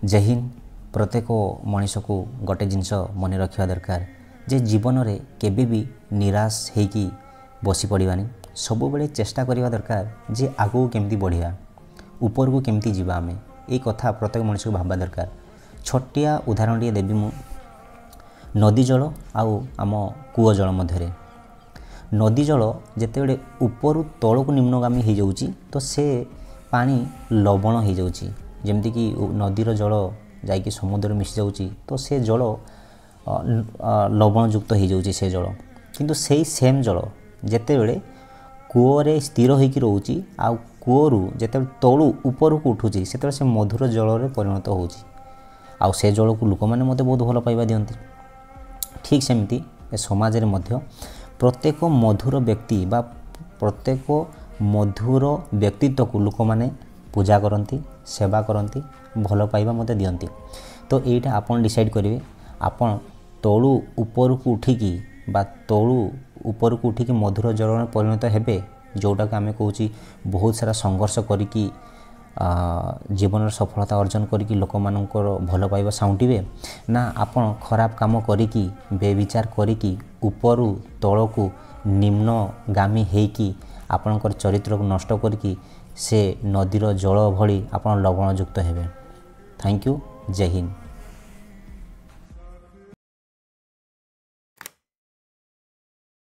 जय हिंद। प्रत्येक मनीष को गोटे जिनस मन रखा दरकार जे जीवन में केबे भी निराश होकि बसी पड़ानी, सब बेले चेष्टा करवा दरकार जे आगू केमती बढ़िया, ऊपर को केमती जीवा आमे, ये कथा प्रत्येक मनीष को भाबा दरकार। छोटिया उदाहरण टे देवी मु नदी जल आउ आम कूଅ जल मध्य। नदी जल जिते ऊपर तल को निम्नगामी हो जाऊँगी तो से पानी लवण हो जाऊँगी, जमती कि नदीर जल जाकि समुद्र मिशि जाऊँगी तो से जल लवणयुक्त हो जाऊँगी से जल। किंतु से सेम जल जितेबले कूअरे स्थिर होकर रोचे आ कूअरु जिते तलू ऊपर को उठुची से मधुर जल परिणत होउची आ से जल को लोक मैंने मत बहुत भल पाइबा दियंती। ठीक सेमती समाज रे मध्य प्रत्येक मधुर व्यक्ति बा प्रत्येक मधुर व्यक्तित्व को लोक मैंने पूजा करती, सेवा करती, भल पाइबा मत दियंती। तो यहीटा आपन डिसाइड करेंगे, आपन तलू ऊपर को उठिकी बा तलू ऊपर को उठिकी मधुर जल में परिणत हेबे, जोटा कि आम कहूँ बहुत सारा संघर्ष करिकी जीवन सफलता अर्जन करिकी लोक मानकर भल पाइबा साउंटिबे ना आपन खराब काम करिकी बेविचार करिकी ऊपरू तलू निम्नगामी हेकी आपणकर चरित्र को नष्ट करिकी से नदीर जल भली आपन लवणयुक्त हेबे। Thank you. जय हिंद।